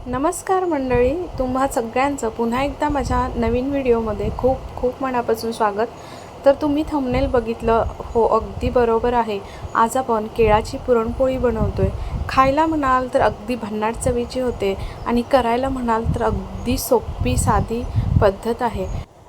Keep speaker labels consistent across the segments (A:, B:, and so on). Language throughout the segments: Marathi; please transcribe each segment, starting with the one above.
A: नमस्कार मंडळी, तुम्हा सगळ्यांचं पुन्हा एकदा माझ्या नवीन व्हिडिओमध्ये खूप खूप मनापासून स्वागत. तर तुम्ही थंबनेल बघितलं हो, अगदी बरोबर आहे. आज आपण केळाची पुरणपोळी बनवतोय. खायला म्हणाल तर अगदी भन्नाट चवीची होते आणि करायला म्हणाल तर अगदी सोपी साधी पद्धत आहे.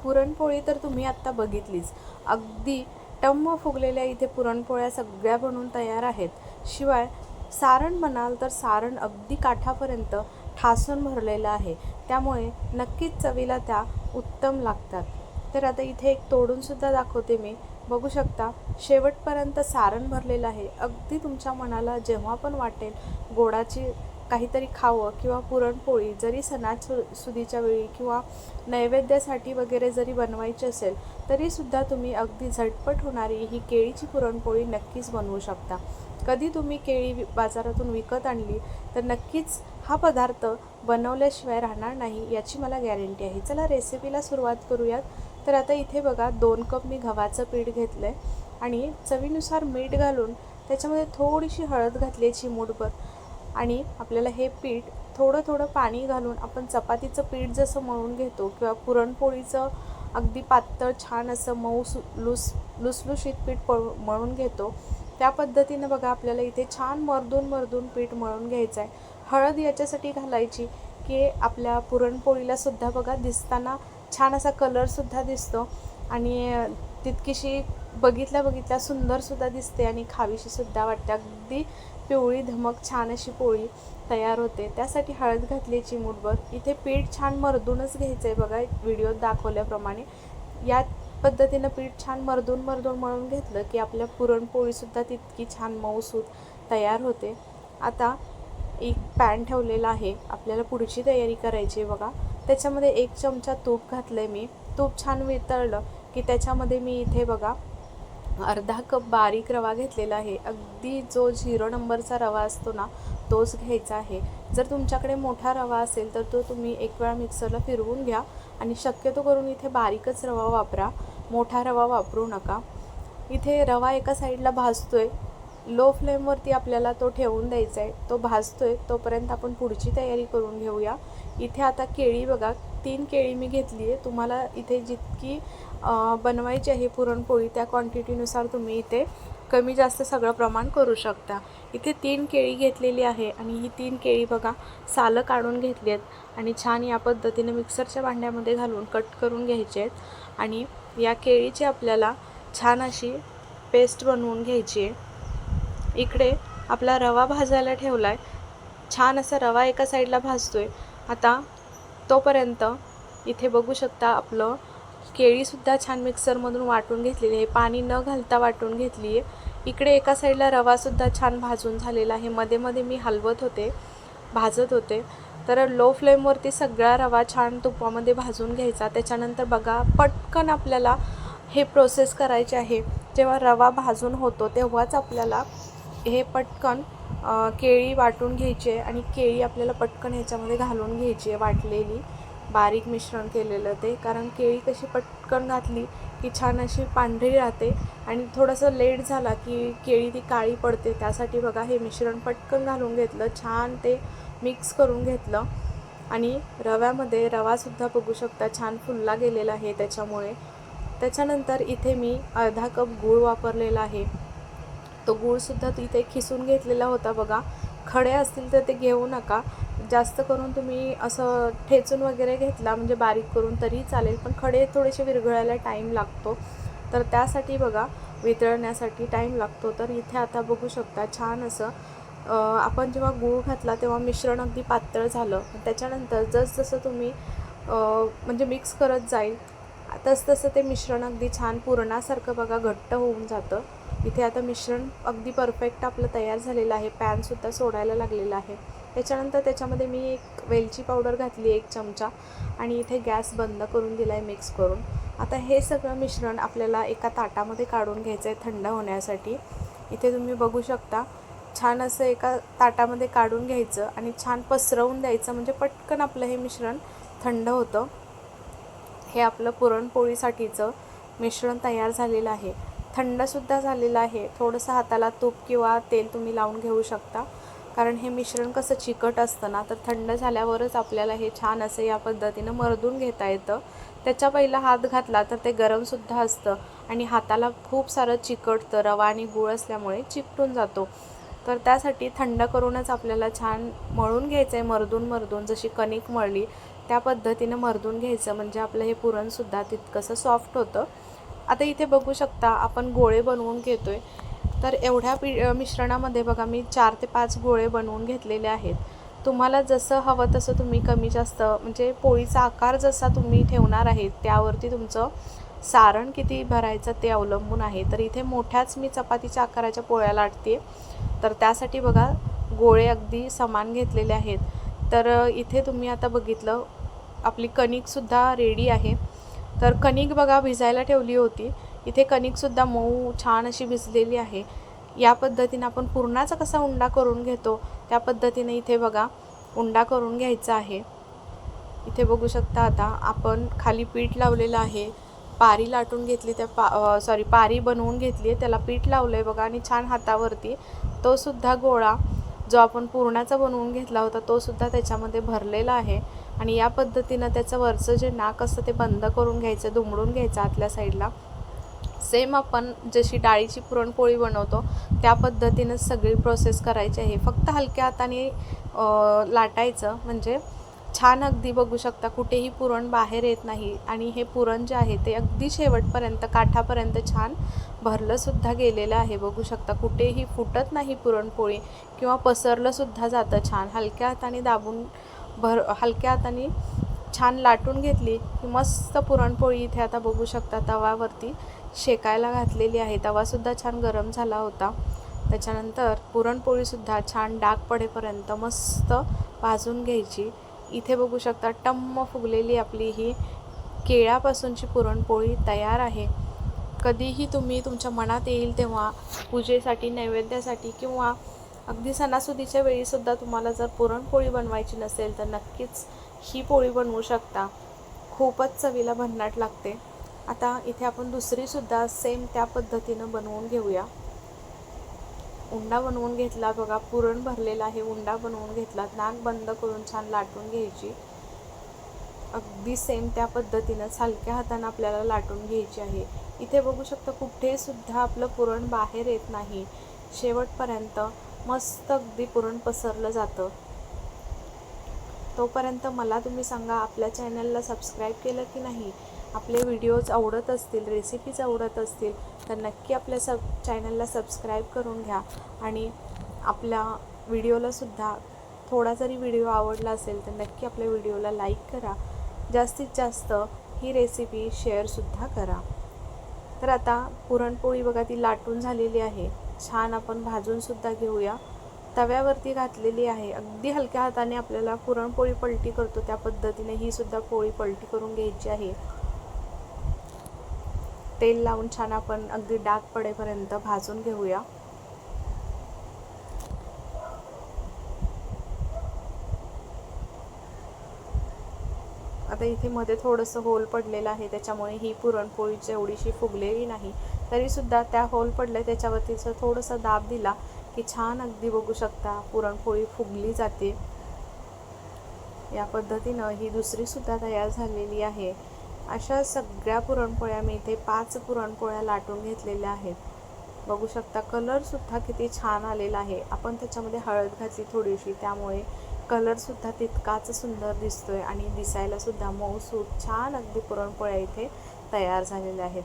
A: पुरणपोळी तर तुम्ही आत्ता बघितलीच. अगदी टम्म फुगलेल्या इथे पुरणपोळ्या सगळ्या बनवून तयार आहेत. शिवाय सारण म्हणाल तर सारण अगदी काठापर्यंत ठासून भरलेलं आहे, त्यामुळे नक्कीच चवीला त्या उत्तम लागतात. तर आता इथे एक तोडूनसुद्धा दाखवते मी. बघू शकता, शेवटपर्यंत सारण भरलेलं आहे. अगदी तुमच्या मनाला जेव्हा पण वाटेल गोडाची काहीतरी खावं किंवा पुरणपोळी जरी सणासुदीच्या वेळी किंवा नैवेद्यासाठी वगैरे जरी बनवायची असेल तरीसुद्धा तुम्ही अगदी झटपट होणारी ही केळीची पुरणपोळी नक्कीच बनवू शकता. कधी तुम्ही केळी बाजारातून विकत आणली तर नक्कीच हा पदार्थ बनवल्याशिवाय राहणार नाही, याची मला गॅरंटी आहे. चला रेसिपीला सुरुवात करूयात. तर आता इथे बघा 2 कप मी गव्हाचं पीठ घेतलं आहे आणि चवीनुसार मीठ घालून त्याच्यामध्ये थोडीशी हळद घातली आहे चिमूटभर. आणि आपल्याला हे पीठ थोडं थोडं पाणी घालून आपण चपातीचं पीठ जसं मळून घेतो किंवा पुरणपोळीचं अगदी पातळ छान असं मऊ लुसलुशीत पीठ मळून घेतो, त्या पद्धतीनं बघा आपल्याला इथे छान मर्दून पीठ मळून घ्यायचं आहे. हळद याच्यासाठी घालायची की आपल्या पुरणपोळीलासुद्धा बघा दिसताना छान असा कलरसुद्धा दिसतो आणि तितकीशी बघितल्या सुंदरसुद्धा दिसते आणि खावीशीसुद्धा वाटते. अगदी पिवळी धमक छान अशी पोळी तयार होते, त्यासाठी हळद घातली चिमूटभर. इथे पीठ छान मर्दूनच घ्यायचं आहे बघा, व्हिडिओत दाखवल्याप्रमाणे. या पद्धतीनं पीठ छान मर्दून मळून घेतलं की आपल्या पुरणपोळीसुद्धा तितकी छान मऊसूत तयार होते. आता एक पॅन ठेवलेला आहे, आपल्याला पुढची तयारी करायची आहे बघा. त्याच्यामध्ये 1 चमचा तूप घातलं आहे मी. तूप छान वितळलं की त्याच्यामध्ये मी इथे बघा अर्धा कप बारीक रवा घेतलेला आहे. अगदी जो 0 नंबरचा रवा असतो ना, तोच घ्यायचा आहे. जर तुमच्याकडे मोठा रवा असेल तर तो तुम्ही एक वेळा मिक्सरला फिरवून घ्या आणि शक्यतो करून इथे बारीकच रवा वापरा, मोठा रवा वापरू नका. इथे रवा एका साईडला भाजतोय, लो फ्लेमवरती आपल्याला तो ठेवून द्यायचा आहे. तो भाजतोय तोपर्यंत आपण पुढची तयारी करून घेऊया. इथे आता केळी बघा, 3 केळी मी घेतली आहे. तुम्हाला इथे जितकी बनवायची आहे पुरणपोळी त्या क्वांटिटीनुसार तुम्ही इथे कमी जास्त सगळं प्रमाण करू शकता. इथे 3 केळी घेतलेली आहे आणि ही 3 केळी बघा सालं काढून घेतली आहेत आणि छान या पद्धतीने मिक्सरच्या भांड्यामध्ये घालून कट करून घ्यायचे आहेत आणि या केळीची आपल्याला छान अशी पेस्ट बनवून घ्यायची आहे. इकडे आपला रवा भाजायला ठेवला आहे. छान असा रवा एका साईडला भाजतोय. आता तोपर्यंत इथे बघू शकता आपलं केळीसुद्धा छान मिक्सरमधून वाटून घेतलेली आहे, पाणी न घालता वाटून घेतली आहे. इकडे एका साईडला रवासुद्धा छान भाजून झालेला आहे. मध्ये मध्ये मी हलवत होते, भाजत होते. तर लो फ्लेमवरती सगळा रवा छान तुपामध्ये भाजून घ्यायचा. त्याच्यानंतर बघा पटकन आपल्याला हे प्रोसेस करायचे आहे. जेव्हा रवा भाजून होतो तेव्हाच आपल्याला हे पटकन केळी वाटून घ्यायची आहे आणि केळी आपल्याला पटकन ह्याच्यामध्ये घालून घ्यायची आहे, वाटलेली बारीक मिश्रण केलेलं ते. कारण केळी कशी पटकन घातली की छान अशी पांढरी राहते आणि थोडंसं लेट झाला की केळी ती काळी पडते. त्यासाठी बघा हे मिश्रण पटकन घालून घेतलं, छान ते मिक्स करून घेतलं आणि रव्यामध्ये रवासुद्धा बघू शकता छान फुलला गेलेला आहे त्याच्यामुळे. त्याच्यानंतर इथे मी अर्धा कप गूळ वापरलेला आहे. तो गूळसुद्धा इथे खिसून घेतलेला होता बघा. खडे असतील तर ते घेऊ नका, जास्त करून तुम्ही असं ठेचून वगैरे घेतला म्हणजे बारीक करून तरी चालेल, पण खडे थोडेसे विरघळायला टाईम लागतो, तर त्यासाठी बघा वितळण्यासाठी टाईम लागतो. तर इथे आता बघू शकता छान असं आपण जेव्हा गूळ घातला तेव्हा मिश्रण अगदी पातळ झालं. त्याच्यानंतर जसजसं तुम्ही म्हणजे मिक्स करत जाईल तसतसं ते मिश्रण अगदी छान पुरणासारखं बघा घट्ट होऊन जातं. इथे आता मिश्रण अगदी परफेक्ट आपलं तयार झालेलं आहे. पॅनसुद्धा सोडायला लागलेला आहे. त्याच्यानंतर त्याच्यामध्ये मी एक वेलची पावडर घातली 1 चमचा आणि इथे गॅस बंद करून दिला आहे मिक्स करून. आता हे सगळं मिश्रण आपल्याला एका ताटामध्ये काढून घ्यायचं आहे थंड होण्यासाठी. इथे तुम्ही बघू शकता छान असं एका ताटामध्ये काढून घ्यायचं आणि छान पसरवून द्यायचं, म्हणजे पटकन आपलं हे मिश्रण थंड होतं. हे आपलं पुरणपोळीसाठीचं मिश्रण तयार झालेलं आहे. थंडसुद्धा झालेलं आहे. थोडंसं हाताला तूप किंवा तेल तुम्ही लावून घेऊ शकता, कारण हे मिश्रण कसं चिकट असतं ना, तर थंड झाल्यावरच आपल्याला हे छान असं या पद्धतीनं मर्दून घेता येतं. त्याच्या पहिला हात घातला तर ते गरमसुद्धा असतं आणि हाताला खूप सारं चिकटतं, रवा आणि गूळ असल्यामुळे चिकटून जातो. तर त्यासाठी थंड करूनच आपल्याला छान मळून घ्यायचं आहे, मर्दून जशी कणिक मळली त्या पद्धतीनं मर्दून घ्यायचं, म्हणजे आपलं हे पुरणसुद्धा तितकंसं सॉफ्ट होतं. आता इथे बघू शकता आपण गोळे बनवून घेतो आहे. तर एवढ्या मिश्रणामध्ये बघा मी 4 ते 5 गोळे बनवून घेतलेले आहेत. तुम्हाला जसं हवं तसं तुम्ही कमी जास्त, म्हणजे पोळीचा आकार जसा तुम्ही ठेवणार आहे त्यावरती तुमचं सारण किती भरायचं ते अवलंबून आहे. तर इथे मोठ्याच मी चपातीच्या आकाराच्या पोळ्या लाटते, तर त्यासाठी बघा गोळे अगदी समान घेतलेले आहेत. तर इथे तुम्ही आता बघितलं आपली कणिकसुद्धा रेडी आहे. तर कणिक बघा भिजायला ठेवली होती. इथे कणिकसुद्धा मऊ छान अशी भिजलेली आहे. या पद्धतीनं आपण पुरणाचा कसा उंडा करून घेतो त्या पद्धतीने इथे बघा उंडा करून घ्यायचा आहे. इथे बघू शकता आता आपण खाली पीठ लावलेलं आहे. पारी लाटून घेतली, पारी बनवून घेतली आहे, त्याला पीठ लावलं आहे बघा आणि छान हातावरती तो सुद्धा गोळा जो आपण पुरणाचा बनवून घेतला होता तो सुद्धा त्याच्यामध्ये भरलेला आहे. आणि या पद्धतीनं त्याचं वरचं जे नाक असतं ते बंद करून घ्यायचं, दुमडून घ्यायचं आतल्या साईडला. सेम आपण जशी डाळीची पुरणपोळी बनवतो त्या पद्धतीनंच सगळी प्रोसेस करायची आहे. फक्त हलक्या हाताने लाटायचं, म्हणजे छान अगदी बघू शकता कुठेही पुरण बाहेर येत नाही. आणि हे पुरण जे आहे ते अगदी शेवटपर्यंत काठापर्यंत छान भरलंसुद्धा गेलेलं आहे. बघू शकता कुठेही फुटत नाही पुरणपोळी किंवा पसरलंसुद्धा जातं छान. हलक्या हाताने दाबून हलक्या हाताने छान लाटून घेतली की मस्त पुरणपोळी इथे आता बघू शकता तव्यावरती शेकायला घातलेली आहे. तवासुद्धा छान गरम झाला होता. त्याच्यानंतर पुरणपोळीसुद्धा छान डाग पडेपर्यंत मस्त भाजून घ्यायची. इथे बघू शकता टम्म फुगलेली आपली ही केळ्यापासूनची पुरणपोळी तयार आहे. कधीही तुम्ही तुमच्या मनात येईल तेव्हा पूजेसाठी, नैवेद्यासाठी किंवा अगदी सणासुदीच्या वेळीसुद्धा तुम्हाला जर पुरणपोळी बनवायची नसेल तर नक्कीच ही पोळी बनवू शकता. खूपच चवीला भन्नाट लागते. आता इथे आपण दुसरीसुद्धा सेम त्या पद्धतीनं बनवून घेऊया. उंडा बनवून घेतला बघा, पुरण भरलेला आहे, उंडा बनवून घेतला, नाक बंद करून छान लाटून घ्यायची. अगदी सेम त्या पद्धतीनंच हलक्या हातानं आपल्याला लाटून घ्यायची आहे. इथे बघू शकता कुठेसुद्धा आपलं पुरण बाहेर येत नाही. शेवटपर्यंत मस्त अगदी पुरण पसरलं जातं. तोपर्यंत मला तुम्ही सांगा आपल्या चॅनलला सबस्क्राईब केलं की नाही. आपले व्हिडिओज आवडत असतील, रेसिपीज आवडत असतील तर नक्की आपल्या चॅनलला सबस्क्राईब करून घ्या. आणि आपल्या व्हिडिओलासुद्धा थोडा जरी व्हिडिओ आवडला असेल तर नक्की आपल्या व्हिडिओला लाईक करा. जास्तीत जास्त ही रेसिपी शेअरसुद्धा करा. तर आता पुरणपोळी बघा ती लाटून झालेली आहे. छान आपण भाजूनसुद्धा घेऊया. तव्यावरती घातलेली आहे. अगदी हलक्या हाताने आपल्याला पुरणपोळी पलटी करतो त्या पद्धतीने ही सुद्धा पोळी पलटी करून घ्यायची आहे. तेल लावून छान आपण अगदी डाग पडेपर्यंत भाजून घेऊया. आता इथे मध्ये थोडंसं होल पडलेलं आहे त्याच्यामुळे ही पुरणपोळी एवढीशी फुगलेली नाही. तरीसुद्धा त्या होल पडले त्याच्यावरतीचं थोडंसं दाब दिला की छान अगदी बघू शकता पुरणपोळी फुगली जाते. या पद्धतीनं ही दुसरीसुद्धा तयार झालेली आहे. अशा सगळ्या पुरणपोळ्या मी इथे 5 पुरणपोळ्या लाटून घेतलेल्या आहेत. बघू शकता कलरसुद्धा किती छान आलेला आहे. आपण त्याच्यामध्ये हळद घातली थोडीशी, त्यामुळे कलरसुद्धा तितकाच सुंदर दिसतोय आणि दिसायलासुद्धा मऊसूत छान अगदी पुरणपोळ्या इथे तयार झालेल्या आहेत.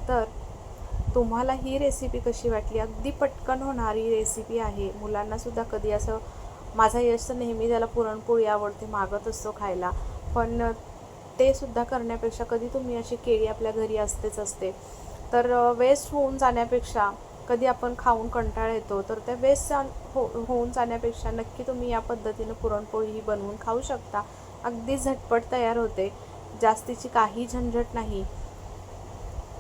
A: तर तुम्हाला ही रेसिपी कशी वाटली? अगदी पटकन होणारी रेसिपी आहे. मुलांनासुद्धा कधी असं, माझा यश तर नेहमी त्याला पुरणपोळी आवडते, मागत असतो खायला, पण ते सुद्धा करण्यापेक्षा कधी तुम्ही अशी केळी आपल्या घरी असते तर वेस्ट होऊन जाण्यापेक्षा, कधी आपण खाऊन कंटाळा येतो तर त्या वेस्ट होऊन जाण्यापेक्षा नक्की तुम्ही या पद्धतीनं पुरणपोळी ही बनवून खाऊ शकता. अगदी झटपट तयार होते, जास्तीची काही झंझट नाही.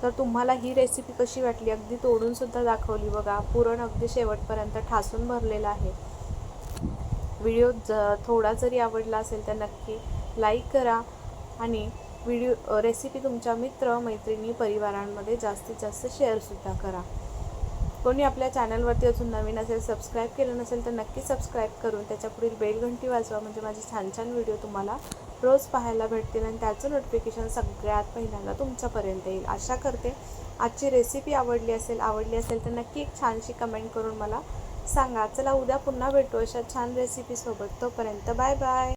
A: तर तुम्हाला ही रेसिपी कशी वाटली? अगदी तोडूनसुद्धा दाखवली बघा. पुरण अगदी शेवटपर्यंत ठासून भरलेलं आहे. व्हिडिओ थोडा जरी आवडला असेल तर नक्की लाईक करा आणि रेसिपी तुमच्या मित्र, मैत्रिणी, परिवारांमध्ये जास्तीत जास्त शेअरसुद्धा करा. कोणी आपल्या चॅनलवरती अजून नवीन असेल, सबस्क्राईब केलं नसेल तर नक्की सबस्क्राईब करून त्याच्या पुढील बेल घंटी वाजवा, म्हणजे माझे छान छान व्हिडिओ तुम्हाला रोज पाहायला भेटतील आणि त्याचं नोटिफिकेशन सगळ्यात पहिल्यांदा तुमच्यापर्यंत येईल. आशा करते आजची रेसिपी आवडली असेल तर नक्की एक छानशी कमेंट करून मला सांगा. चला उद्या पुन्हा भेटू अशा छान रेसिपीसोबत. तोपर्यंत बाय बाय.